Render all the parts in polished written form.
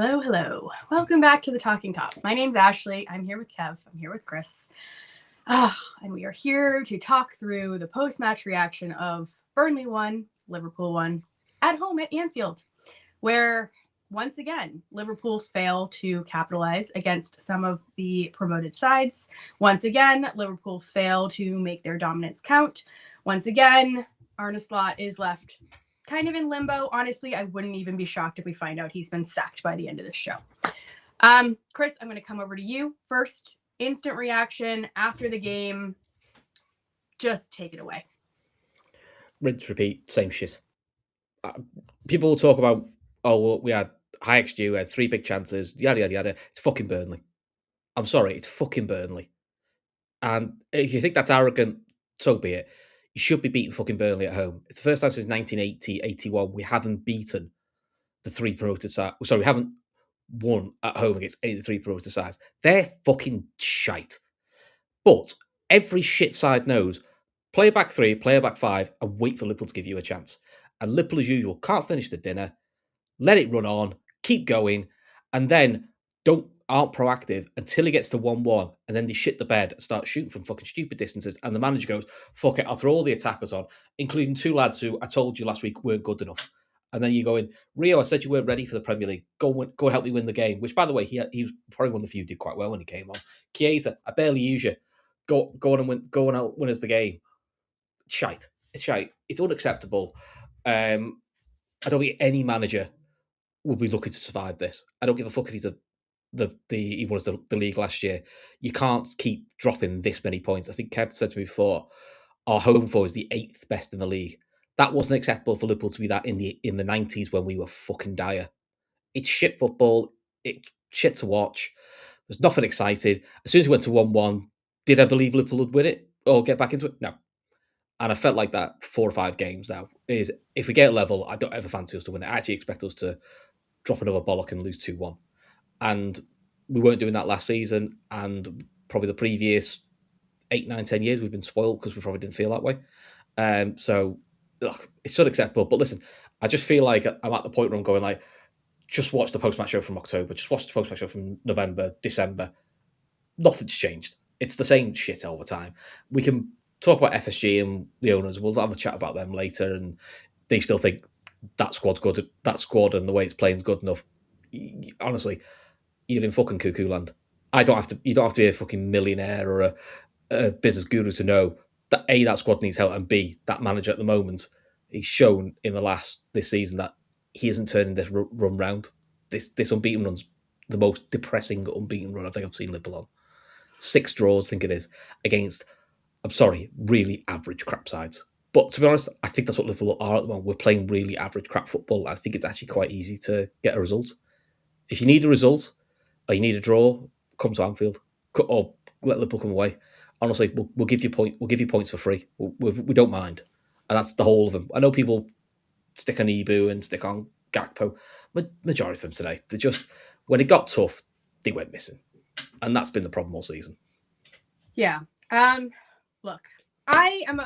Hello, hello. Welcome back to the Talkin Kop. My name's Ashley. I'm here with Kev. I'm here with Chris. And we are here to talk through the post-match reaction of Burnley.1, Liverpool.1 at home at Anfield, where once again, Liverpool fail to capitalize against some of the promoted sides. Once again, Liverpool fail to make their dominance count. Once again, Arne Slot is left kind of in limbo. Honestly, I wouldn't even be shocked if we find out he's been sacked by the end of this show. Chris, I'm going to come over to you first. Instant reaction after the game. Just take it away. Rinse, repeat, same shit. People will talk about, well, we had high XG, we had 3 big chances, yada, yada, yada. It's fucking Burnley. I'm sorry, it's fucking Burnley. And if you think that's arrogant, so be it. You should be beating fucking Burnley at home. It's the first time since 1980, 81 we haven't beaten the 3 promoted sides. Sorry, we haven't won at home against any of the 3 promoted sides. They're fucking shite. But every shit side knows, play a back 3, play a back 5, and wait for Liverpool to give you a chance. And Liverpool, as usual, can't finish the dinner, let it run on, keep going, and then aren't proactive until he gets to 1-1, and then they shit the bed and start shooting from fucking stupid distances, and the manager goes, fuck it, I'll throw all the attackers on, including 2 lads who I told you last week weren't good enough. And then you go in, Rio, I said you weren't ready for the Premier League. Go help me win the game. Which, by the way, he was probably one of the few who did quite well when he came on. Chiesa, I barely use you. Go on and win. Go on out, win us the game. It's shite. It's shite. It's unacceptable. I don't think any manager will be looking to survive this. I don't give a fuck if he's he won us the league last year. You can't keep dropping this many points. I think Kev said to me before, our home forward is the 8th best in the league. That wasn't acceptable for Liverpool to be that in the 90s when we were fucking dire. It's shit football. It's shit to watch. There's nothing exciting. As soon as we went to 1-1, did I believe Liverpool would win it or get back into it? No. And I felt like that 4 or 5 games now is, if we get level, I don't ever fancy us to win it. I actually expect us to drop another bollock and lose 2-1. And we weren't doing that last season, and probably the previous 8, 9, 10 years we've been spoiled because we probably didn't feel that way. So look, it's unacceptable. But listen, I just feel like I'm at the point where I'm going like, just watch the post-match show from October, just watch the post-match show from November, December. Nothing's changed. It's the same shit all the time. We can talk about FSG and the owners. We'll have a chat about them later, and they still think that squad's good. That squad and the way it's playing is good enough. Honestly, you're in fucking cuckoo land. You don't have to be a fucking millionaire or a business guru to know that A, that squad needs help, and B, that manager at the moment, he's shown in this season that he isn't turning this run round. This unbeaten run's the most depressing unbeaten run I think I've seen Liverpool on. 6 draws, I think it is, against, I'm sorry, really average crap sides. But to be honest, I think that's what Liverpool are at the moment. We're playing really average crap football. I think it's actually quite easy to get a result. If you need a result or you need a draw, come to Anfield or let Liverpool come away. Honestly, we'll give you points for free. We don't mind, and that's the whole of them. I know people stick on Ibu and stick on Gakpo. Majority of them today, they just, when it got tough, they went missing, and that's been the problem all season. Yeah. Look, I'm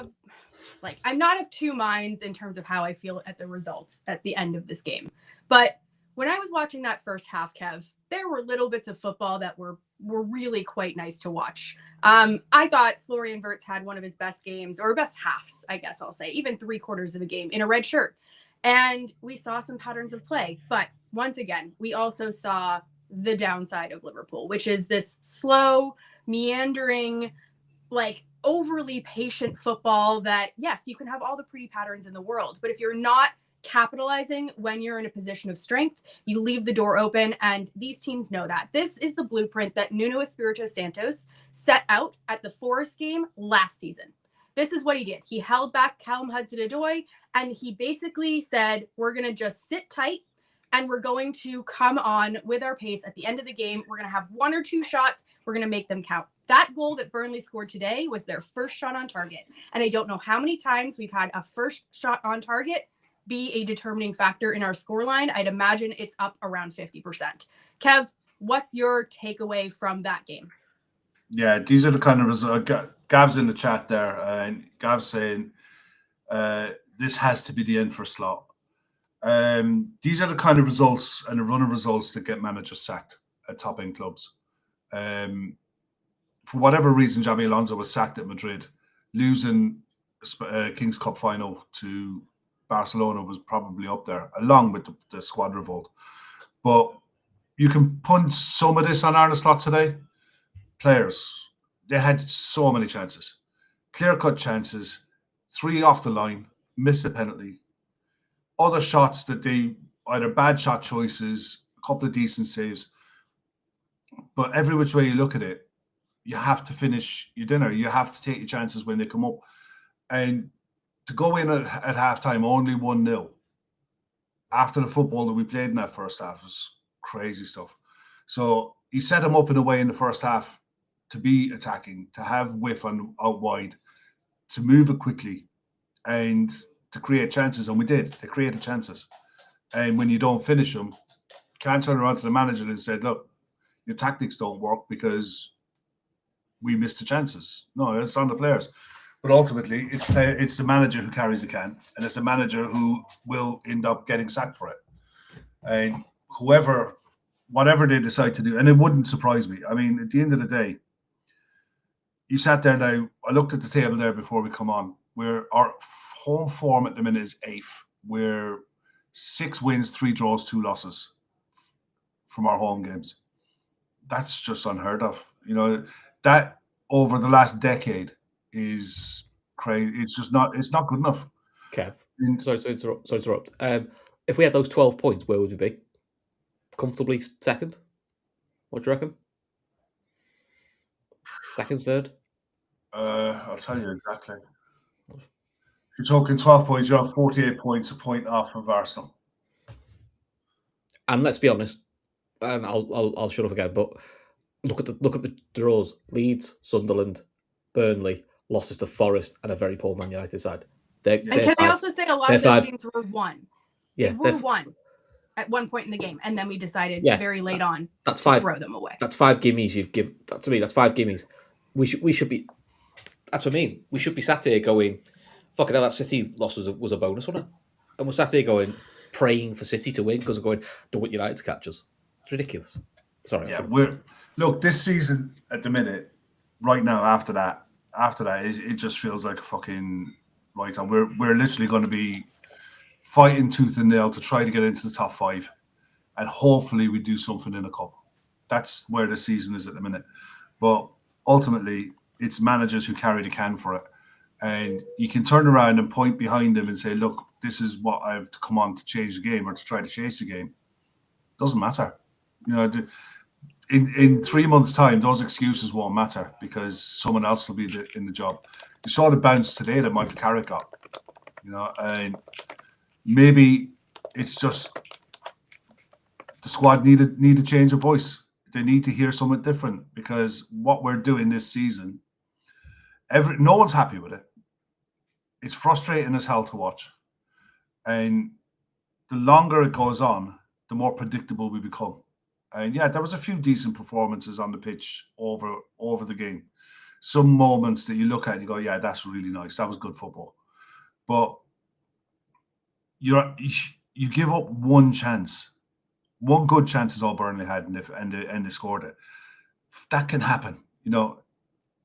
not of 2 minds in terms of how I feel at the results at the end of this game. But when I was watching that first half, Kev, there were little bits of football that were really quite nice to watch. I thought Florian Wirtz had one of his best games, or best halves, I guess I'll say, even 3/4 of a game in a red shirt. And we saw some patterns of play. But once again, we also saw the downside of Liverpool, which is this slow, meandering, overly patient football that, yes, you can have all the pretty patterns in the world, but if you're not capitalizing when you're in a position of strength, you leave the door open, and these teams know that. This is the blueprint that Nuno Espirito Santos set out at the Forest game last season. This is what he did. He held back Callum Hudson-Odoi, and he basically said, we're going to just sit tight, and we're going to come on with our pace at the end of the game. We're going to have 1 or 2 shots. We're going to make them count. That goal that Burnley scored today was their first shot on target. And I don't know how many times we've had a first shot on target be a determining factor in our scoreline. I'd imagine it's up around 50%. Kev, what's your takeaway from that game? Yeah, these are the kind of results. Gav's in the chat there, and Gav's saying this has to be the end for Slot. These are the kind of results and the run of results that get managers sacked at top end clubs. For whatever reason, Xabi Alonso was sacked at Madrid. Losing King's Cup final to Barcelona was probably up there, along with the squad revolt. But you can punch some of this on Arne Slot today. Players, they had so many chances. Clear-cut chances, 3 off the line, missed a penalty. Other shots that they, either bad shot choices, a couple of decent saves. But every which way you look at it, you have to finish your dinner. You have to take your chances when they come up. And to go in at halftime only 1-0 after the football that we played in that first half was crazy stuff. So he set them up in a way in the first half to be attacking, to have whiff out wide, to move it quickly, and to create chances. And we did. They created chances. And when you don't finish them, you can't turn around to the manager and say, look, your tactics don't work because we missed the chances. No, it's on the players. But ultimately, it's the manager who carries the can, and it's the manager who will end up getting sacked for it. And whatever they decide to do, and it wouldn't surprise me. I mean, at the end of the day, you sat there now. I looked at the table there before we come on. Where our home form at the minute is 8th. We're 6 wins, 3 draws, 2 losses from our home games. That's just unheard of. You know, that over the last decade is crazy. It's just not. It's not good enough. Kev, sorry to interrupt. If we had those 12 points, where would we be? Comfortably second? What do you reckon? Second, third? I'll tell you exactly. If you're talking 12 points, you have 48 points, a point off of Arsenal. And let's be honest, and I'll shut up again, but look at the draws: Leeds, Sunderland, Burnley, losses to Forest, and a very poor Man United side. And can I also say a lot of those games were won? Yeah, they were won at one point in the game, and then we decided very late on to throw them away. That's 5 gimmies you've given. To me, that's 5 gimmies. We should be. That's what I mean. We should be sat here going, "Fucking hell, that City loss was a bonus, wasn't it?" And we're sat here going, praying for City to win because we're going, "Don't want United to catch us." It's ridiculous. Sorry. Yeah, look, this season at the minute, right now after that, it just feels like a fucking right on. We're literally going to be fighting tooth and nail to try to get into the top 5, and hopefully we do something in a cup. That's where the season is at the minute. But ultimately, it's managers who carry the can for it, and you can turn around and point behind them and say, "Look, this is what I've come on to change the game or to try to chase the game." Doesn't matter, you know. In 3 months' time, those excuses won't matter because someone else will be in the job. You saw the bounce today that Michael Carrick got, you know, and maybe it's just the squad need a change of voice. They need to hear something different because what we're doing this season, no one's happy with it. It's frustrating as hell to watch, and the longer it goes on, the more predictable we become. And yeah, there was a few decent performances on the pitch over the game. Some moments that you look at and you go, yeah, that's really nice. That was good football. But you give up one chance. One good chance is all Burnley had, and they scored it. That can happen. You know,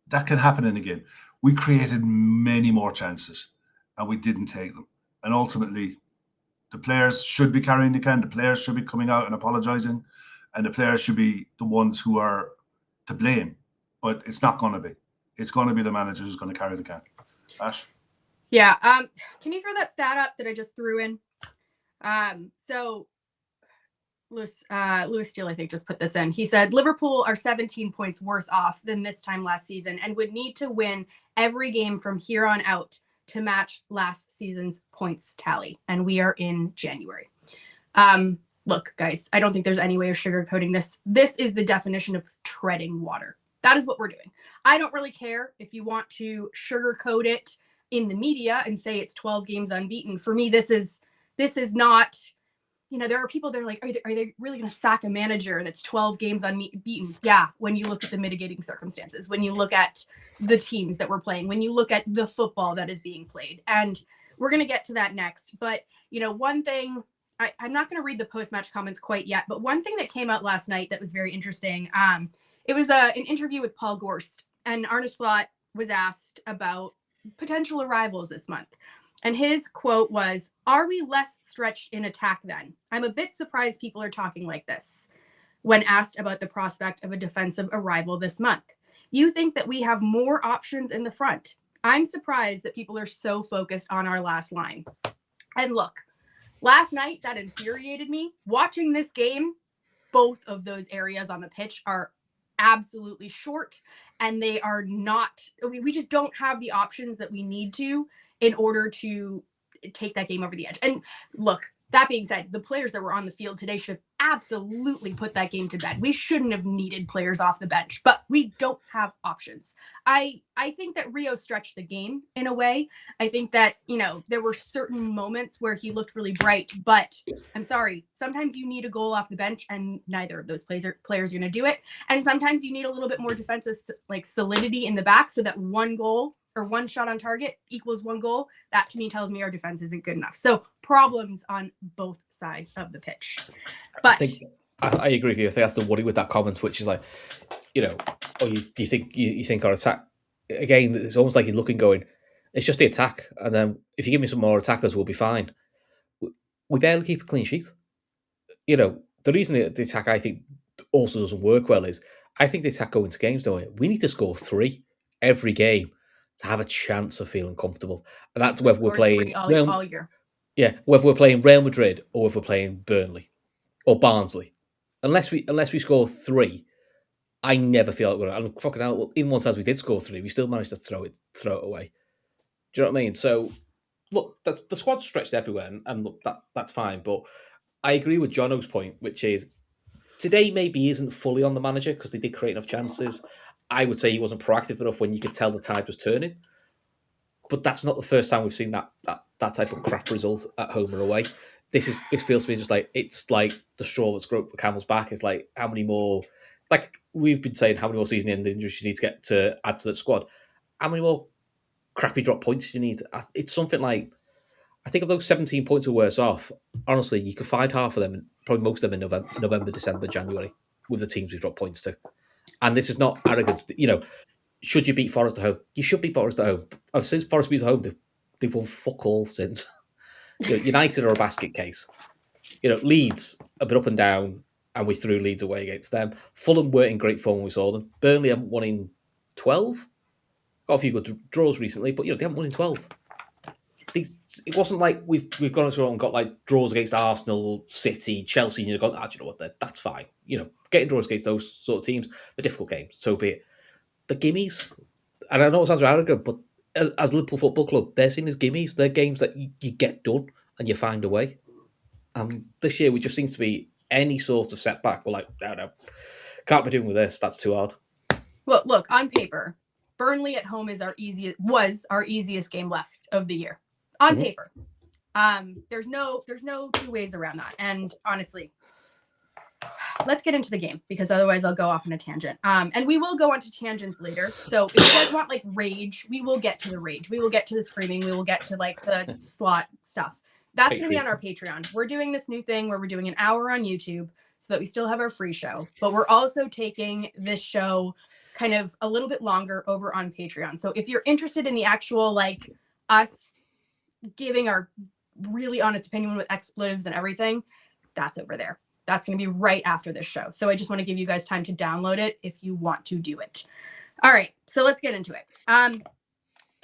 that can happen in a game. We created many more chances and we didn't take them. And ultimately, the players should be carrying the can. The players should be coming out and apologising. And the players should be the ones who are to blame. But it's not going to be. It's going to be the manager who's going to carry the can. Ash? Yeah. Can you throw that stat up that I just threw in? So Lewis Steele, I think, just put this in. He said, Liverpool are 17 points worse off than this time last season and would need to win every game from here on out to match last season's points tally. And we are in January. Look, guys, I don't think there's any way of sugarcoating this. This is the definition of treading water. That is what we're doing. I don't really care if you want to sugarcoat it in the media and say it's 12 games unbeaten. For me, this is not, you know, there are people that are like, are they really going to sack a manager that's 12 games unbeaten? Yeah, when you look at the mitigating circumstances, when you look at the teams that we're playing, when you look at the football that is being played. And we're going to get to that next. But, you know, one thing I'm not going to read the post-match comments quite yet, but one thing that came out last night that was very interesting, it was an interview with Paul Gorst, and Arne Slot was asked about potential arrivals this month. And his quote was, "Are we less stretched in attack then? I'm a bit surprised people are talking like this," when asked about the prospect of a defensive arrival this month. "You think that we have more options in the front? I'm surprised that people are so focused on our last line." And look, last night that infuriated me. Watching this game, both of those areas on the pitch are absolutely short, and they are not, we just don't have the options that we need to in order to take that game over the edge. And look, that being said, the players that were on the field today should have absolutely put that game to bed. We shouldn't have needed players off the bench, but we don't have options. I think that Rio stretched the game in a way. I think that, there were certain moments where he looked really bright, but I'm sorry, sometimes you need a goal off the bench, and neither of those players are going to do it. And sometimes you need a little bit more defensive solidity in the back, so that one goal or one shot on target equals one goal. That to me tells me our defense isn't good enough. So problems on both sides of the pitch. But I agree with you. I think that's the worry with that comment, which is like, do you think our attack, again, it's almost like he's looking going, it's just the attack. And then if you give me some more attackers, we'll be fine. We barely keep a clean sheet. The reason the attack, I think, also doesn't work well is I think the attack go into games, don't we? We need to score 3 every game to have a chance of feeling comfortable. And that's whether we're playing all year. Yeah, whether we're playing Real Madrid or if we're playing Burnley or Barnsley. Unless we score 3, I never feel like we're. And fucking hell, even once as we did score 3, we still managed to throw it away. Do you know what I mean? So look, the squad's stretched everywhere, and look, that's fine. But I agree with Jono's point, which is today maybe isn't fully on the manager because they did create enough chances. I would say he wasn't proactive enough when you could tell the tide was turning. But that's not the first time we've seen that type of crap result at home or away. This feels to me just like it's like the straw that's broke the camel's back. It's like how many more? It's like we've been saying how many more season-ending injuries you need to get to add to the squad. How many more crappy drop points you need? It's something like I think of those 17 points we're worse off. Honestly, you could find half of them, probably most of them in November, December, January, with the teams we've dropped points to. And this is not arrogance. Should you beat Forest at home? You should beat Forest at home. Since Forest beat at home, they've won fuck all since. United are a basket case. Leeds have been up and down, and we threw Leeds away against them. Fulham weren't in great form when we saw them. Burnley haven't won in 12. Got a few good draws recently, but they haven't won in 12. It wasn't like we've gone as well and got like draws against Arsenal, City, Chelsea, and you've gone, do you know what? That's fine. Getting draws against those sort of teams, they're difficult games. So be it. The gimmies, and I know it sounds arrogant, but as Liverpool Football Club, they're seen as gimmies. They're games that you get done and you find a way. This year, we just seems to be any sort of setback. We're like, no, can't be doing with this. That's too hard. Well, look, on paper, Burnley at home was our easiest game left of the year. On paper. There's no 2 ways around that. And honestly, let's get into the game because otherwise I'll go off on a tangent. And we will go on to tangents later. So if you guys want like rage, we will get to the rage. We will get to the screaming. We will get to like the slot stuff. That's going to be on our Patreon. We're doing this new thing where we're doing an hour on YouTube so that we still have our free show. But we're also taking this show kind of a little bit longer over on Patreon. So if you're interested in the actual like us giving our really honest opinion with expletives and everything, that's over there. That's going to be right after this show. So I just want to give you guys time to download it if you want to do it. All right, so let's get into it. Kev,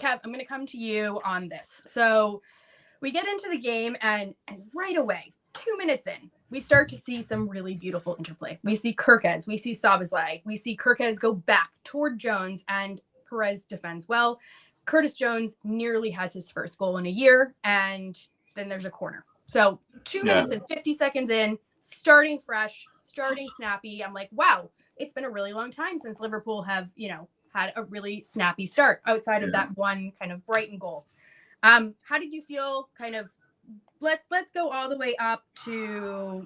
I'm going to come to you on this. So we get into the game and right away, 2 minutes in, we start to see some really beautiful interplay. We see Kirkez, we see Szoboszlai, we see Kirkez go back toward Jones and Perez defends well. Curtis Jones nearly has his first goal in a year, and then there's a corner. So 2 minutes and 50 seconds in, starting fresh, starting snappy. I'm like, wow, it's been a really long time since Liverpool have, had a really snappy start outside of that one kind of Brighton goal. How did you feel kind of, let's go all the way up to,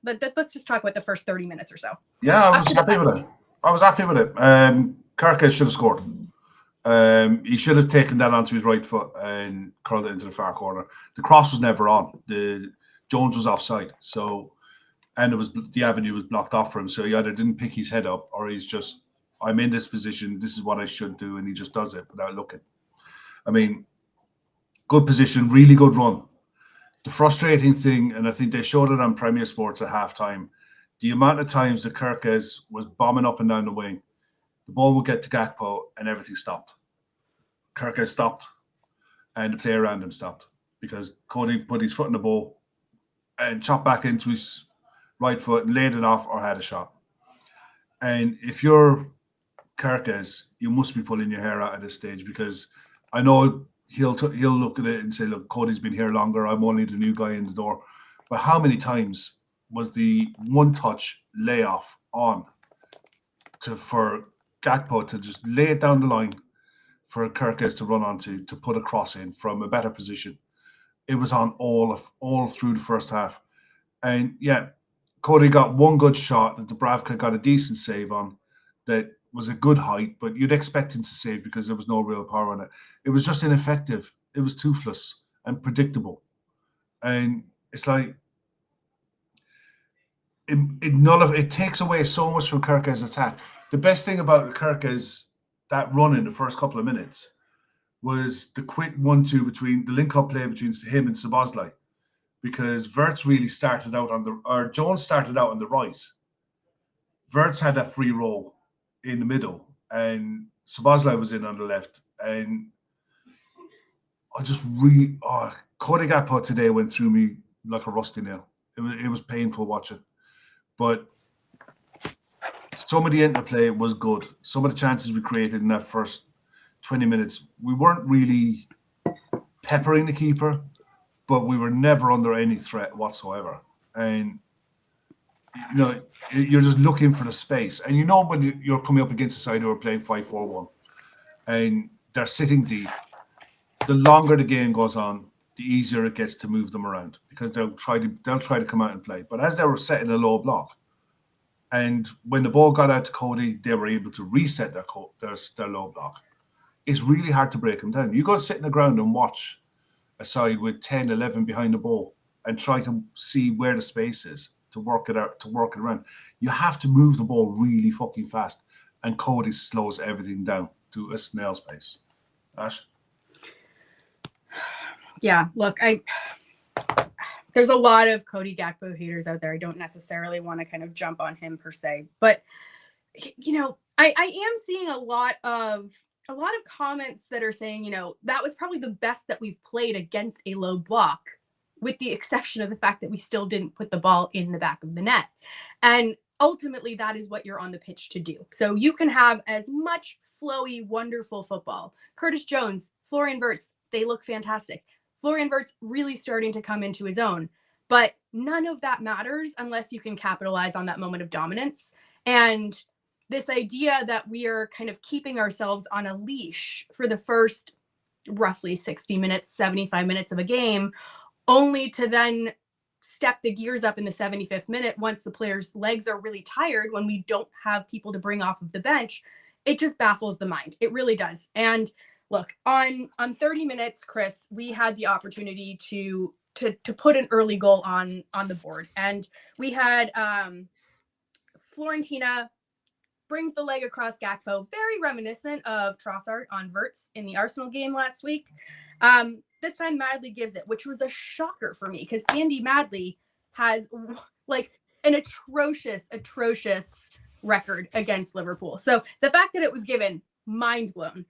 let's just talk about the first 30 minutes or so. Yeah, I was happy with it. Kirkez should have scored. He should have taken that onto his right foot and curled it into the far corner. The cross was never on. Jones was offside. So, and the avenue was blocked off for him. So he either didn't pick his head up or he's just, I'm in this position. This is what I should do. And he just does it without looking. I mean, good position, really good run. The frustrating thing, and I think they showed it on Premier Sports at halftime, the amount of times that Kirkes was bombing up and down the wing, the ball would get to Gakpo and everything stopped. Kirkes stopped and the player around him stopped because Cody put his foot in the ball and chopped back into his right foot and laid it off or had a shot. And if you're Kirkes, you must be pulling your hair out at this stage because I know he'll look at it and say, look, Cody's been here longer. I'm only the new guy in the door. But how many times was the one-touch layoff on for Gakpo to just lay it down the line for Kirkes to run onto to put a cross in from a better position? It was on all through the first half. And yeah, Cody got one good shot that Dubravka got a decent save on that was a good height, but you'd expect him to save because there was no real power on it. It was just ineffective. It was toothless and predictable. And it's like it takes away so much from Kirkes' attack. The best thing about Kirkes, that run in the first couple of minutes, was the quick 1-2 between the link-up play between him and Szoboszlai, because Wirtz really started out Jones started out on the right. Wirtz had a free roll in the middle, and Szoboszlai was in on the left. And Cody Gakpo today went through me like a rusty nail. It was painful watching. But some of the interplay was good. Some of the chances we created in that first 20 minutes, we weren't really peppering the keeper, but we were never under any threat whatsoever. And you're just looking for the space. And when you're coming up against a side who are playing 5-4-1 and they're sitting deep, the longer the game goes on, the easier it gets to move them around because they'll try to come out and play. But as they were setting a low block, and when the ball got out to Cody, they were able to reset their low block. It's really hard to break them down. You got to sit in the ground and watch a side with 10, 11 behind the ball and try to see where the space is to work it out, to work it around. You have to move the ball really fucking fast, and Cody slows everything down to a snail's pace. Ash? Yeah, look, there's a lot of Cody Gakpo haters out there. I don't necessarily want to kind of jump on him per se, but I am seeing a lot of comments that are saying, that was probably the best that we've played against a low block, with the exception of the fact that we still didn't put the ball in the back of the net. And ultimately, that is what you're on the pitch to do. So you can have as much flowy, wonderful football. Curtis Jones, Florian Wirtz, they look fantastic. Florian Wirtz really starting to come into his own. But none of that matters unless you can capitalize on that moment of dominance. And this idea that we are kind of keeping ourselves on a leash for the first roughly 60 minutes, 75 minutes of a game, only to then step the gears up in the 75th minute once the players' legs are really tired, when we don't have people to bring off of the bench, it just baffles the mind. It really does. And look, on 30 minutes, Chris, we had the opportunity to put an early goal on the board. And we had Florentina brings the leg across Gakpo, very reminiscent of Trossard on Wirtz in the Arsenal game last week. This time Madley gives it, which was a shocker for me because Andy Madley has like an atrocious record against Liverpool. So the fact that it was given, mind blown.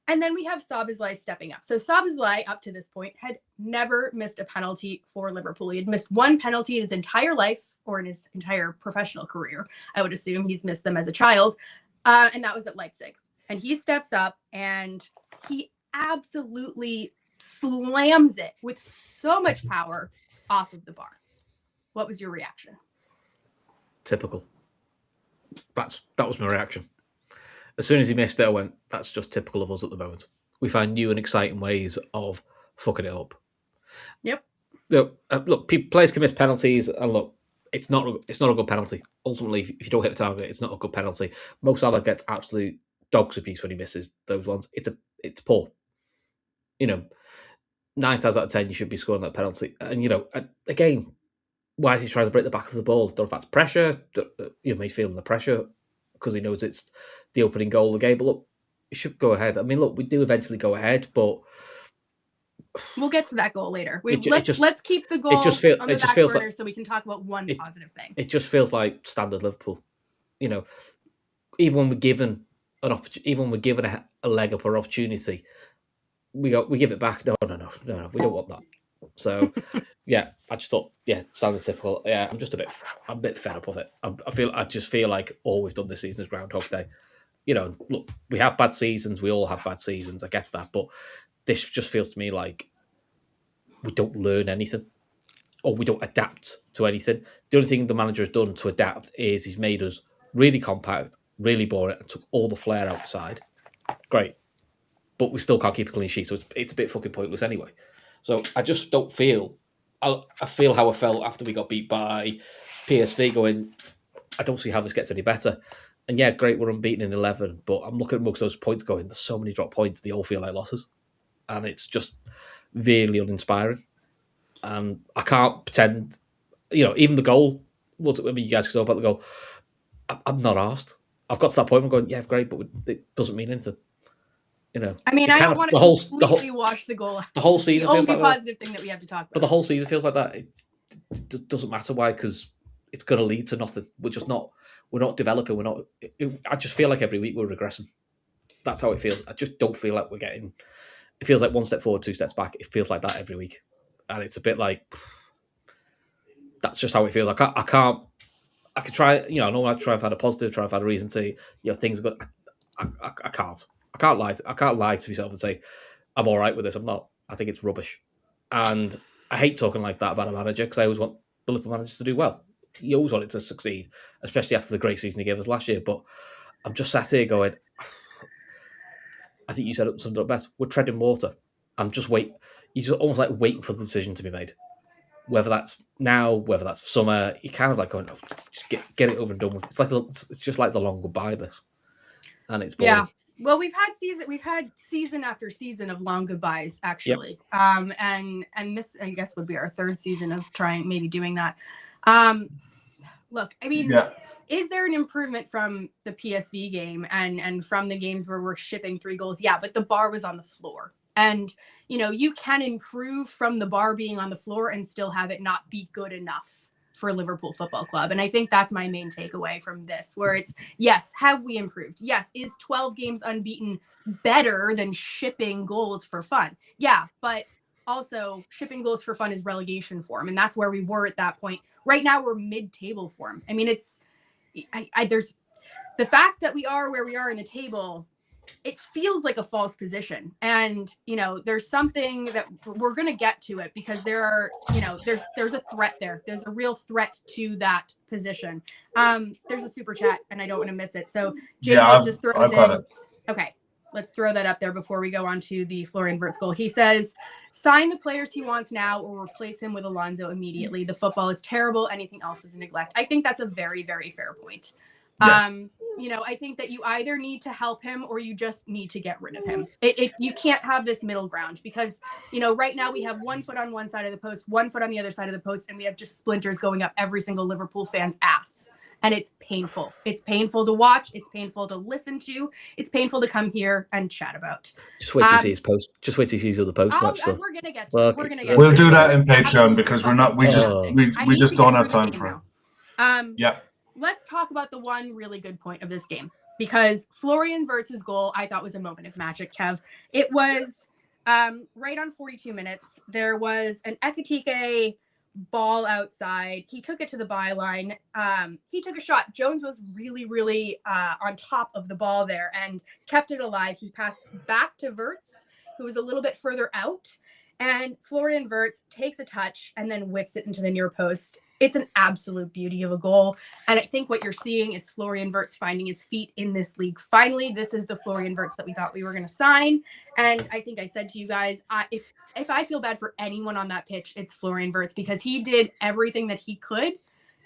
And then we have Szoboszlai stepping up. So Szoboszlai, up to this point, had never missed a penalty for Liverpool. He had missed one penalty in his entire life, or in his entire professional career. I would assume he's missed them as a child. And that was at Leipzig. And he steps up and he absolutely slams it with so much power off of the bar. What was your reaction? Typical. That was my reaction. As soon as he missed it, I went, that's just typical of us at the moment. We find new and exciting ways of fucking it up. Yep. Look, players can miss penalties, and look, it's not a good penalty. Ultimately, if you don't hit the target, it's not a good penalty. Mo Salah gets absolute dog's abuse when he misses those ones. It's poor. 9 times out of 10, you should be scoring that penalty. And again, why is he trying to break the back of the ball? Don't know if that's pressure. He's feeling the pressure because he knows it's the opening goal of the game. But look, it should go ahead. I mean, look, we do eventually go ahead, but we'll get to that goal later. Let's keep the goal on the back burner so we can talk about one positive thing. It just feels like standard Liverpool. Even when we're given a leg up or opportunity, we give it back. No, we don't want that. So yeah, I just thought, standard typical. Yeah, I'm a bit fed up of it. I just feel like all we've done this season is Groundhog Day. Look, we have bad seasons. We all have bad seasons. I get that, but this just feels to me like we don't learn anything, or we don't adapt to anything. The only thing the manager has done to adapt is he's made us really compact, really boring, and took all the flair outside. Great, but we still can't keep a clean sheet, so it's a bit fucking pointless anyway. So I just don't feel. I feel how I felt after we got beat by PSV. Going, I don't see how this gets any better. And yeah, great, we're unbeaten in 11, but I'm looking at most of those points going, there's so many drop points, they all feel like losses. And it's just really uninspiring. And I can't pretend, even the goal, you guys can talk about the goal, I'm not arsed. I've got to that point where I'm going, yeah, great, but it doesn't mean anything. I mean, I don't want to completely wash the goal out. The whole season feels like that. The only positive thing that we have to talk about. But the whole season feels like that. It doesn't matter why, because it's going to lead to nothing. We're not developing. I just feel like every week we're regressing. That's how it feels. I just don't feel like we're getting. It feels like one step forward, two steps back. It feels like that every week, and it's a bit like that's just how it feels. I can't. I could try. I know I try and find a positive, try and find a reason to. Things are good. I can't. I can't lie. I can't lie to myself and say I'm all right with this. I'm not. I think it's rubbish, and I hate talking like that about a manager because I always want the Liverpool managers to do well. You always want it to succeed, especially after the great season he gave us last year. But I'm just sat here going, I think you said it summed it up best. We're treading water. I'm just waiting. You're just almost like waiting for the decision to be made. Whether that's now, whether that's summer, you're kind of like going, just get it over and done with. It's just like the long goodbye, this. And it's boring. Yeah. Well, we've had season after season of long goodbyes, actually. Yep. And this, I guess, would be our third season of maybe doing that. Look, I mean, is there an improvement from the PSV game and from the games where we're shipping 3 goals? Yeah, but the bar was on the floor. And, you can improve from the bar being on the floor and still have it not be good enough for Liverpool Football Club. And I think that's my main takeaway from this, where it's, yes, have we improved? Yes, is 12 games unbeaten better than shipping goals for fun? Yeah, but also shipping goals for fun is relegation form, and that's where we were at that point. Right now we're mid-table form. I mean, there's the fact that we are where we are in the table, it feels like a false position. And, there's something that we're going to get to it because there are, there's a threat there. There's a real threat to that position. There's a super chat and I don't want to miss it. So Jay just throws in. Okay. Let's throw that up there before we go on to the Florian Wirtz goal. He says, sign the players he wants now or replace him with Alonso immediately. The football is terrible. Anything else is a neglect. I think that's a very, very fair point. Yeah. I think that you either need to help him or you just need to get rid of him. You can't have this middle ground because, right now we have 1 foot on one side of the post, 1 foot on the other side of the post, and we have just splinters going up every single Liverpool fan's ass. And it's painful. It's painful to watch. It's painful to listen to. It's painful to come here and chat about. Just wait to see his post. Just wait to see his other post match stuff. We're gonna get to it. We'll do that in Patreon because we're not. We just don't have time for it. Yeah. Let's talk about the one really good point of this game because Florian Wirtz's goal I thought was a moment of magic. Kev, it was right on 42 minutes. There was an Ekitike ball outside. He took it to the byline. He took a shot. Jones was really, really on top of the ball there and kept it alive. He passed back to Wirtz, who was a little bit further out. And Florian Wirtz takes a touch and then whips it into the near post. It's an absolute beauty of a goal. And I think what you're seeing is Florian Wirtz finding his feet in this league. Finally, this is the Florian Wirtz that we thought we were going to sign. And I think I said to you guys, if I feel bad for anyone on that pitch, it's Florian Wirtz because he did everything that he could.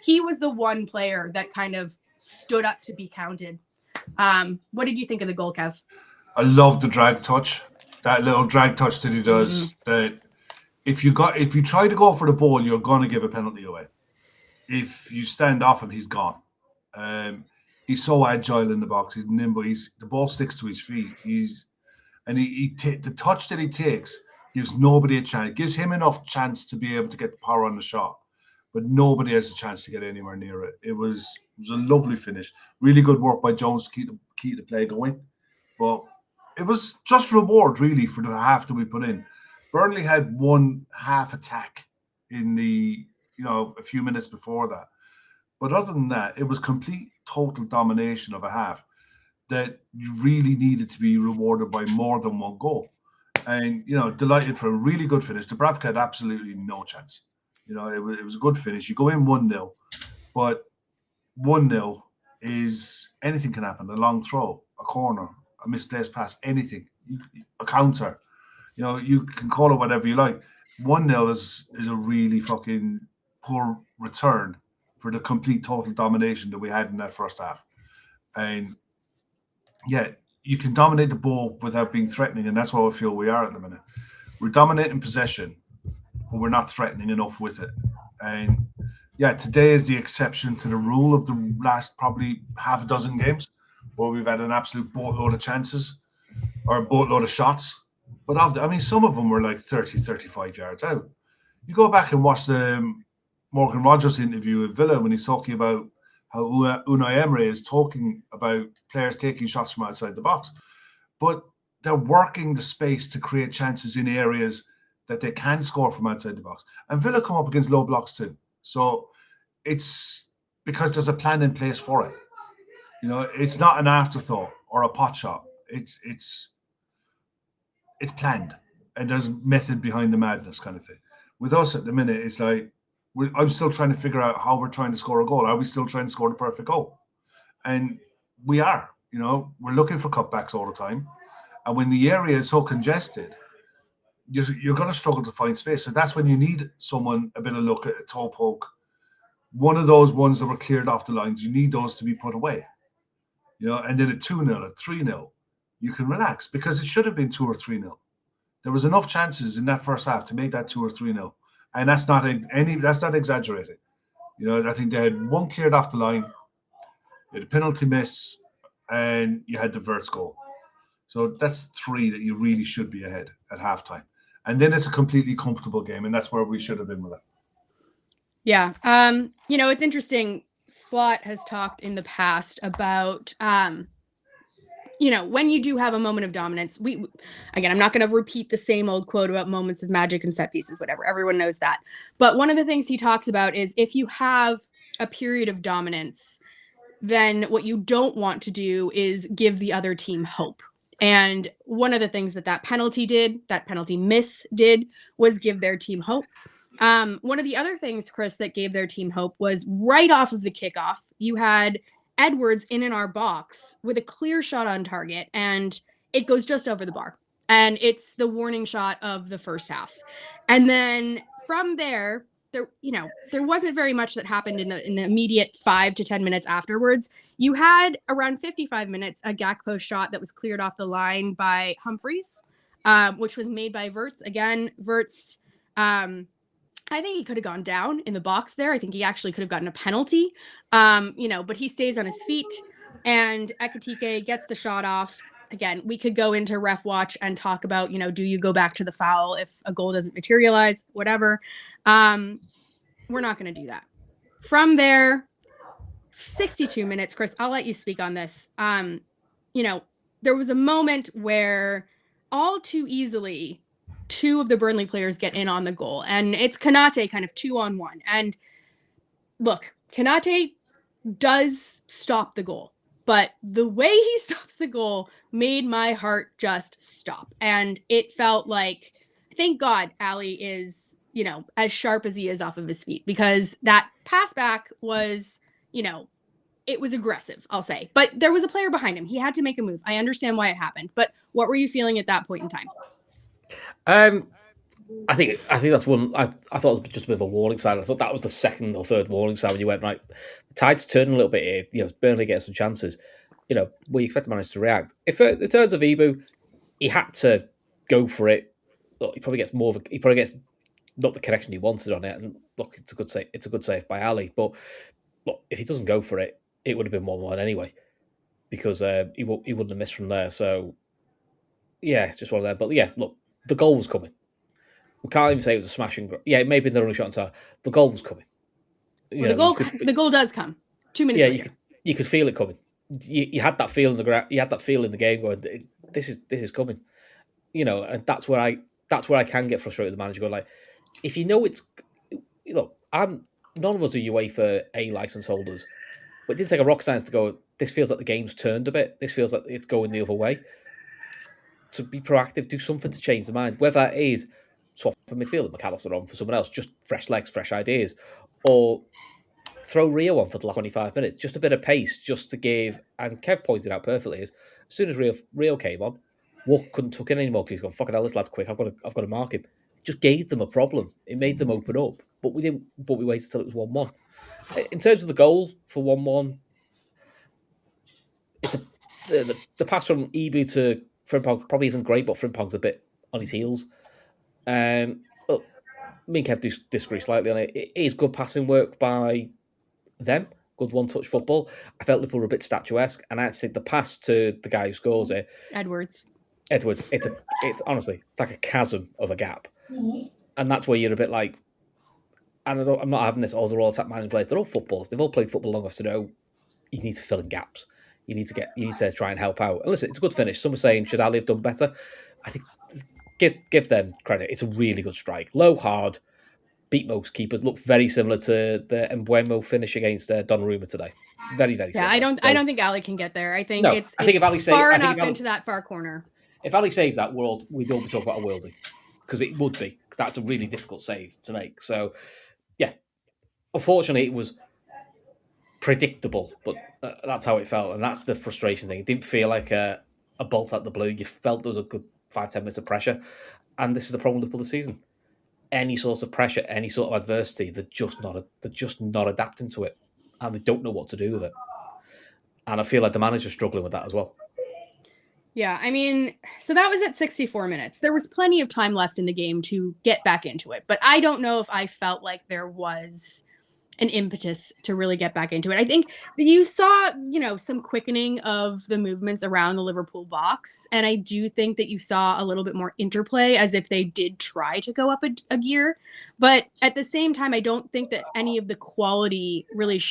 He was the one player that kind of stood up to be counted. What did you think of the goal, Kev? I love the drag touch. That little drag touch that he does. That if you try to go for the ball, you're going to give a penalty away. if you stand off him, he's gone. He's so agile in the box. He's nimble. The ball sticks to his feet. The touch that he takes gives nobody a chance. It gives him enough chance to be able to get the power on the shot, but nobody has a chance to get anywhere near it. It was a lovely finish. Really good work by Jones to keep the play going. But it was just reward really for the half that we put in. Burnley had one half attack in a few minutes before that. But other than that, it was complete total domination of a half that you really needed to be rewarded by more than one goal. And, delighted for a really good finish. Dubravka had absolutely no chance. It was a good finish. You go in 1-0, but 1-0 is anything can happen. A long throw, a corner, a misplaced pass, anything. A counter. You can call it whatever you like. 1-0 is a really fucking poor return for the complete total domination that we had in that first half. And yeah, you can dominate the ball without being threatening, and that's what I feel we are at the minute. We're dominating possession, but we're not threatening enough with it. And yeah, today is the exception to the rule of the last probably half a dozen games where we've had an absolute boatload of chances or a boatload of shots. But some of them were like 30, 35 yards out. You go back and watch the Morgan Rogers interview with Villa when he's talking about how Unai Emery is talking about players taking shots from outside the box. But they're working the space to create chances in areas that they can score from outside the box. And Villa come up against low blocks too. So it's because there's a plan in place for it. It's not an afterthought or a pot shot. It's planned, and there's method behind the madness kind of thing. With us at the minute, it's like I'm still trying to figure out how we're trying to score a goal. Are we still trying to score the perfect goal? And we are. We're looking for cutbacks all the time. And when the area is so congested, you're going to struggle to find space. So that's when you need someone a bit of luck, a toe poke. One of those ones that were cleared off the lines, you need those to be put away. And then at 2-0, at 3-0, you can relax because it should have been 2 or 3-0. There was enough chances in that first half to make that 2 or 3-0. And that's not exaggerating. I think they had one cleared off the line, you had a penalty miss, and you had the Wirtz goal. So that's 3 that you really should be ahead at halftime. And then it's a completely comfortable game, and that's where we should have been with it. Yeah. It's interesting. Slot has talked in the past about, when you do have a moment of dominance, I'm not going to repeat the same old quote about moments of magic and set pieces, whatever. Everyone knows that. But one of the things he talks about is if you have a period of dominance, then what you don't want to do is give the other team hope. And one of the things that penalty miss did, was give their team hope. One of the other things, Chris, that gave their team hope was right off of the kickoff, you had Edwards in our box with a clear shot on target, and it goes just over the bar. And it's the warning shot of the first half. And then from there wasn't very much that happened in the immediate 5 to 10 minutes afterwards. You had around 55 minutes a Gakpo shot that was cleared off the line by Humphreys, which was made by Wirtz. Again, Wirtz, I think he could have gone down in the box there. I think he actually could have gotten a penalty, but he stays on his feet, and Ekitike gets the shot off. Again, we could go into ref watch and talk about, do you go back to the foul if a goal doesn't materialize, whatever. We're not going to do that. From there, 62 minutes, Chris, I'll let you speak on this. There was a moment where all too easily 2 of the Burnley players get in on the goal, and it's Konate kind of 2-on-1. And look, Konate does stop the goal, but the way he stops the goal made my heart just stop. And it felt like, thank God Ali is, as sharp as he is off of his feet, because that pass back was, it was aggressive, I'll say. But there was a player behind him. He had to make a move. I understand why it happened. But what were you feeling at that point in time? I think that's one. I thought it was just a bit of a warning sign. I thought that was the second or third warning sign when you went, right, the tide's turning a little bit here. Burnley gets some chances. We expect the manager to react. If in terms of Ibu, he had to go for it. Look, he probably gets not the connection he wanted on it, and look, it's a good save. It's a good save by Ali. But look, if he doesn't go for it, it would have been 1-1 anyway, because he wouldn't have missed from there. So yeah, it's just one of them. But yeah, look, the goal was coming. We can't even say it was a smashing. Yeah, it may have been the only shot on target. The goal was coming. Well, the goal does come 2 minutes later. You could feel it coming. You had that feel in the ground. You had that feel in the game going, this is coming. And that's where I can get frustrated with the manager going, like, if you know it's, look, none of us are UEFA A license holders, but it didn't take a rock science to go, this feels like the game's turned a bit. This feels like it's going the other way. To be proactive, do something to change the mind. Whether that is swap a midfield, McAllister on for someone else, just fresh legs, fresh ideas, or throw Rio on for the last 25 minutes, just a bit of pace, just to give. And Kev pointed out perfectly: is as soon as Rio came on, Walker couldn't tuck in anymore because he's gone, fucking hell, this lad's quick. I've got to mark him. It just gave them a problem. It made them open up, but we didn't. But we waited till it was 1-1. In terms of the goal for 1-1, it's the pass from Ibu to Frimpong probably isn't great, but Frimpong's a bit on his heels. Look, me and Kev disagree slightly on it. It is good passing work by them, good one-touch football. I felt Liverpool were a bit statuesque, and I actually think the pass to the guy who scores it, Edwards, it's honestly, it's like a chasm of a gap, and that's where you're a bit like, and I'm not having this. All they're all attack minded players. They're all footballers. They've all played football long enough to know you need to fill in gaps. You need to try and help out. And listen, it's a good finish. Some are saying should Ali have done better. I think give them credit. It's a really good strike, low, hard. Beat most keepers. Look very similar to the Mbuemo finish against Donnarumma today. Very, very similar. Yeah, I don't think Ali can get there. I think it's far enough into that far corner. If Ali saves that, we'd all be talking about a worldie, because it would be, because that's a really difficult save to make. So, yeah, unfortunately, it was predictable, but that's how it felt, and that's the frustration thing. It didn't feel like a bolt out the blue. You felt there was a good 5-10 minutes of pressure, and this is the problem with the season. Any sort of pressure, any sort of adversity, they're just not adapting to it, and they don't know what to do with it. And I feel like the manager's struggling with that as well. Yeah, I mean, so that was at 64 minutes. There was plenty of time left in the game to get back into it, but I don't know if I felt like there was an impetus to really get back into it. I think you saw, some quickening of the movements around the Liverpool box. And I do think that you saw a little bit more interplay, as if they did try to go up a gear. But at the same time, I don't think that any of the quality really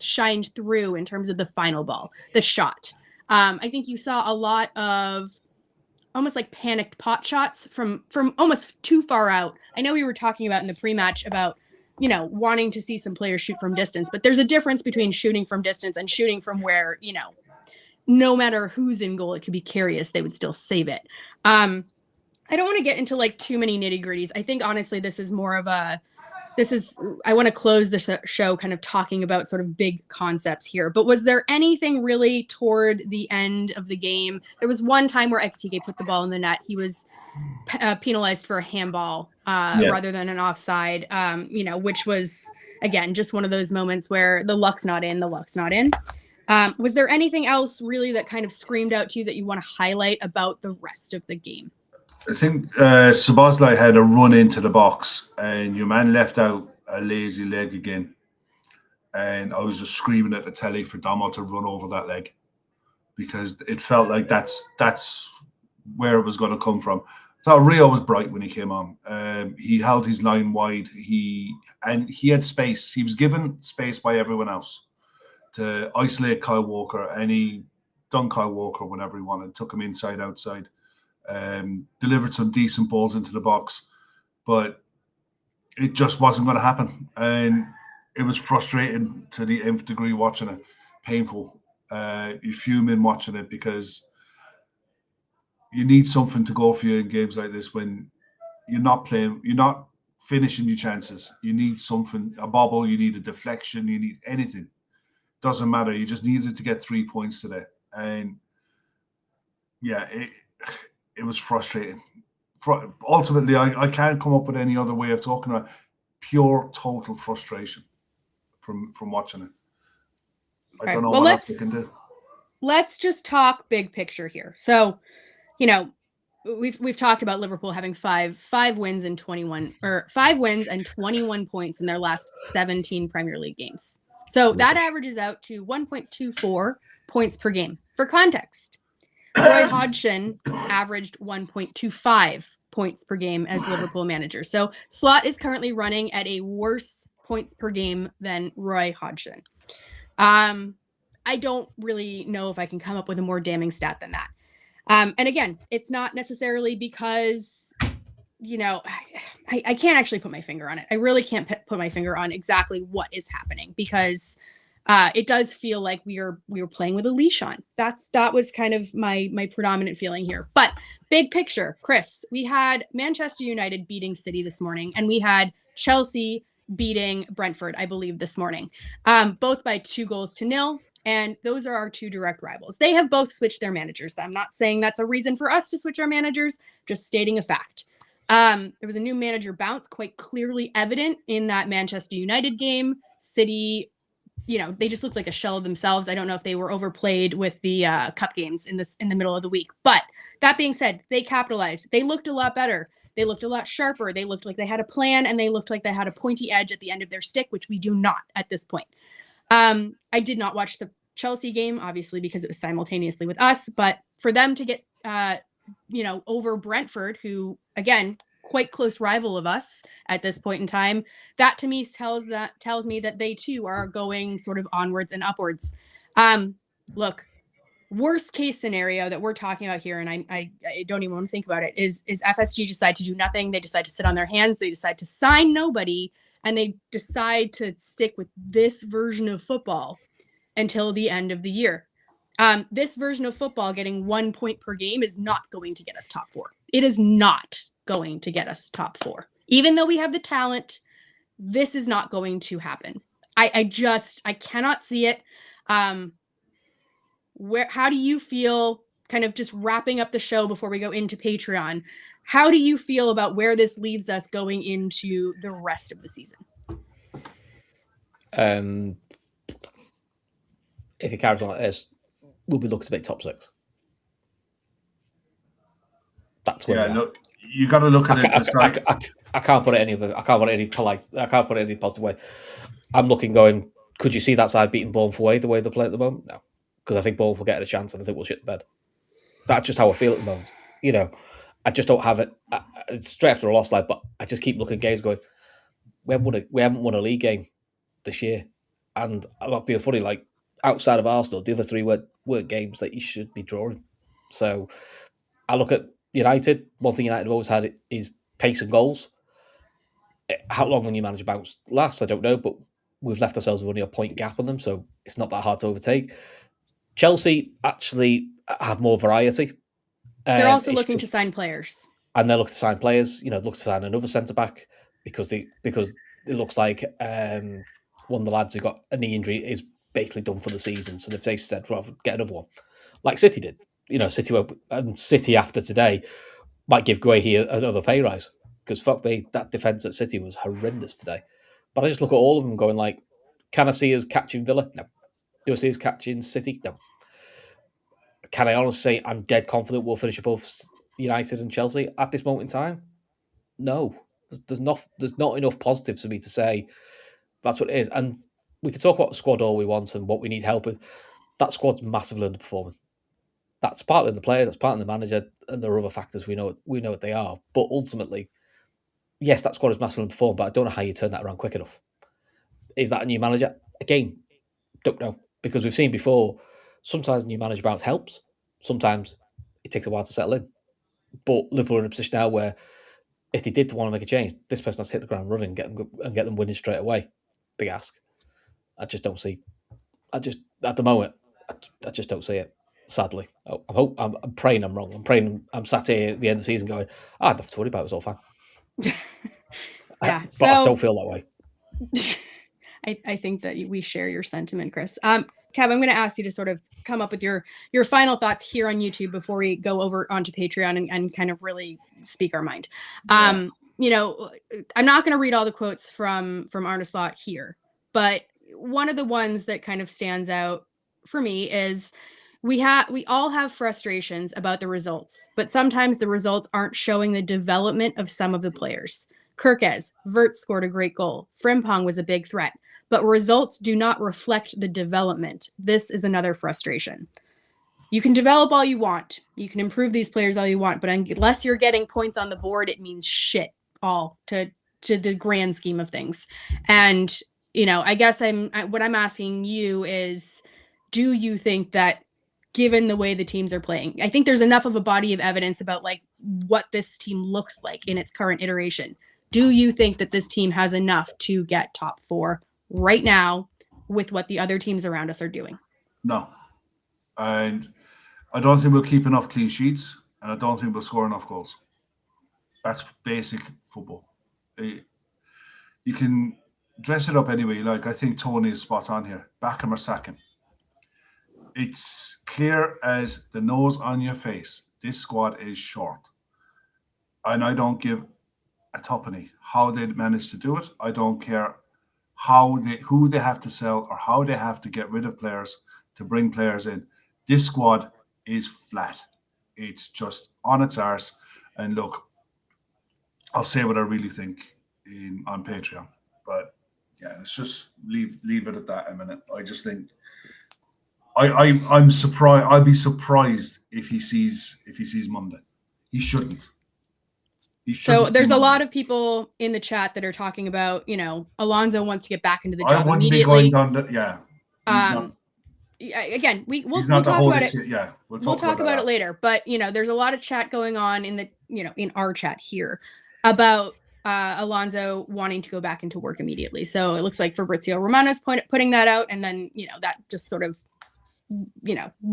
shined through in terms of the final ball, the shot. I think you saw a lot of almost like panicked pot shots from almost too far out. I know we were talking about in the pre-match about wanting to see some players shoot from distance, but there's a difference between shooting from distance and shooting from where, no matter who's in goal, it could be Karius, they would still save it. I don't want to get into too many nitty gritties. I think honestly, this is more of I want to close the show kind of talking about sort of big concepts here, but was there anything really toward the end of the game? There was one time where Ekitike put the ball in the net. He was penalized for a handball rather than an offside, which was, again, just one of those moments where the luck's not in. Was there anything else really that kind of screamed out to you that you want to highlight about the rest of the game? I think Szoboszlai had a run into the box, and your man left out a lazy leg again. And I was just screaming at the telly for Domo to run over that leg, because it felt like that's where it was going to come from. So Rio was bright when he came on. He held his line wide. He had space. He was given space by everyone else to isolate Kyle Walker, and he done Kyle Walker whenever he wanted. Took him inside, outside. Delivered some decent balls into the box, but it just wasn't going to happen. And it was frustrating to the nth degree watching it. Painful. You fuming watching it, because you need something to go for you in games like this when you're not finishing your chances. You need something, a bobble, you need a deflection, you need anything. Doesn't matter. You just needed to get 3 points today. And yeah, it was frustrating. Ultimately, I can't come up with any other way of talking about pure, total frustration from watching it. I don't know what else we can do. Let's just talk big picture here. So, we've talked about Liverpool having five wins and 21 points in their last 17 Premier League games. So that averages out to 1.24 points per game. For context, Roy Hodgson averaged 1.25 points per game as Liverpool manager. So Slot is currently running at a worse points per game than Roy Hodgson. I don't really know if I can come up with a more damning stat than that. And again, it's not necessarily because, I can't actually put my finger on it. I really can't put my finger on exactly what is happening, because it does feel like we were playing with a leash on. That was kind of my predominant feeling here. But big picture, Chris, we had Manchester United beating City this morning, and we had Chelsea beating Brentford, I believe, this morning, both by 2-0. And those are our two direct rivals. They have both switched their managers. I'm not saying that's a reason for us to switch our managers, just stating a fact. There was a new manager bounce, quite clearly evident in that Manchester United game. City, they just looked like a shell of themselves. I don't know if they were overplayed with the cup games in the middle of the week. But that being said, they capitalized. They looked a lot better. They looked a lot sharper. They looked like they had a plan, and they looked like they had a pointy edge at the end of their stick, which we do not at this point. I did not watch the Chelsea game, obviously, because it was simultaneously with us, but for them to get, over Brentford, who, again, quite close rival of us at this point in time, that to me tells me that they too are going sort of onwards and upwards. Look, worst case scenario that we're talking about here, and I don't even want to think about it, is FSG decide to do nothing. They decide to sit on their hands. They decide to sign nobody, and they decide to stick with this version of football until the end of the year. This version of football, getting 1 point per game, is not going to get us top 4. It is not going to get us top 4. Even though we have the talent, this is not going to happen. I cannot see it. How do you feel, kind of just wrapping up the show before we go into Patreon, how do you feel about where this leaves us going into the rest of the season? If it carries on like this, we'll be looking to make top 6. That's where. Yeah, look, you got to look at it. I can't put it any other. I can't put it any polite. I can't put it any positive way. I'm looking, going, could you see that side beating Bournemouth away the way they play at the moment? No, because I think Bournemouth will get a chance, and I think we'll shit the bed. That's just how I feel at the moment. I just don't have it. It's straight after a loss, but I just keep looking at games, going, we haven't won a league game this year, and I'm not being funny. Like, outside of Arsenal, the other 3 were games that you should be drawing. So I look at United. One thing United have always had is pace and goals. How long will your manager bounce last? I don't know, but we've left ourselves with only a point gap on them, so it's not that hard to overtake. Chelsea actually have more variety. They're also looking to sign players. And they're looking to sign players, look to sign another centre-back because it looks like one of the lads who got a knee injury is basically done for the season. So they've said, rather get another one. Like City did. City after today might give Guehi another pay rise, because fuck me, that defence at City was horrendous today. But I just look at all of them going like, can I see us catching Villa? No. Do I see us catching City? No. Can I honestly say I'm dead confident we'll finish above United and Chelsea at this moment in time? No. There's not enough positives for me to say that's what it is. And we can talk about the squad all we want and what we need help with. That squad's massively underperforming. That's partly in the player, that's partly in the manager, and there are other factors we know what they are. But ultimately, yes, that squad is massively underperformed, but I don't know how you turn that around quick enough. Is that a new manager? Again, don't know. Because we've seen before, sometimes a new manager bounce helps. Sometimes it takes a while to settle in. But Liverpool are in a position now where if they did want to make a change, this person has to hit the ground running and get them winning straight away. Big ask. I just don't see. At the moment, I just don't see it. Sadly, I'm praying I'm wrong. I'm sat here at the end of the season going, I don't have to worry about it. It's all fine. Yeah, but I don't feel that way. I think that we share your sentiment, Chris. Kev, I'm going to ask you to sort of come up with your final thoughts here on YouTube before we go over onto Patreon and kind of really speak our mind. Yeah. I'm not going to read all the quotes from Arne Slot here, but one of the ones that kind of stands out for me is we all have frustrations about the results, but sometimes the results aren't showing the development of some of the players. Kirkes, Wirtz scored a great goal. Frimpong was a big threat, but results do not reflect the development. This is another frustration. You can develop all you want. You can improve these players all you want, but unless you're getting points on the board, it means shit all to the grand scheme of things. And, I guess what I'm asking you is, do you think that given the way the teams are playing, I think there's enough of a body of evidence about like what this team looks like in its current iteration. Do you think that this team has enough to get top 4 right now with what the other teams around us are doing? No. And I don't think we'll keep enough clean sheets, and I don't think we'll score enough goals. That's basic football. You can dress it up any way you like. I think Tony is spot on here. Back him or sack him. It's clear as the nose on your face. This squad is short. And I don't give a tuppenny how they manage to do it. I don't care who they have to sell or how they have to get rid of players to bring players in. This squad is flat. It's just on its arse. And look, I'll say what I really think on Patreon. But yeah, let's just leave it at that a minute. I just think I'm surprised. I'll be surprised if he sees Monday. He shouldn't. So there's a lot of people in the chat that are talking about, Alonso wants to get back into the job immediately. Again, we'll talk about it. Yeah, we'll talk about it later. But there's a lot of chat going on in our chat here about Alonso wanting to go back into work immediately. So it looks like Fabrizio Romano's putting that out, and then that just sort of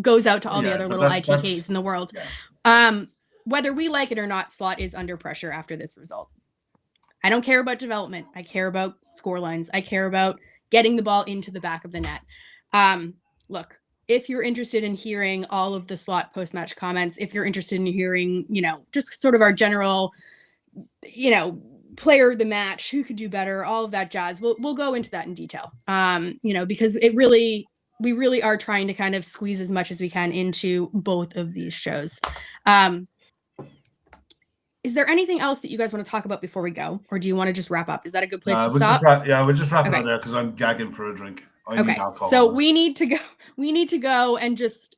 goes out to all the other little ITKs in the world. Yeah. Whether we like it or not, Slot is under pressure after this result. I don't care about development. I care about score lines. I care about getting the ball into the back of the net. Look, if you're interested in hearing all of the Slot post-match comments, if you're interested in hearing, just sort of our general, player of the match, who could do better, all of that jazz, we'll go into that in detail. Because we really are trying to kind of squeeze as much as we can into both of these shows. Is there anything else that you guys want to talk about before we go? Or do you want to just wrap up? Is that a good place to stop? We're just wrapping up there because I'm gagging for a drink. I need alcohol. So we need to go and just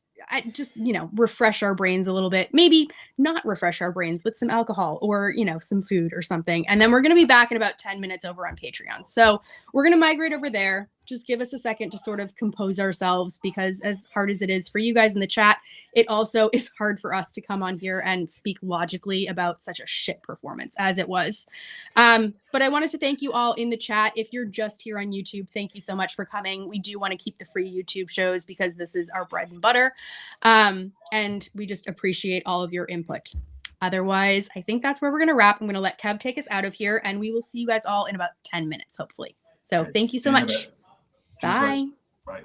refresh our brains a little bit. Maybe not refresh our brains with some alcohol or, some food or something. And then we're going to be back in about 10 minutes over on Patreon. So we're going to migrate over there. Just give us a second to sort of compose ourselves, because as hard as it is for you guys in the chat, it also is hard for us to come on here and speak logically about such a shit performance as it was. But I wanted to thank you all in the chat. If you're just here on YouTube, thank you so much for coming. We do want to keep the free YouTube shows because this is our bread and butter. And we just appreciate all of your input. Otherwise, I think that's where we're going to wrap. I'm going to let Kev take us out of here, and we will see you guys all in about 10 minutes, hopefully. So thank you so much. Bye. Bye. Bye.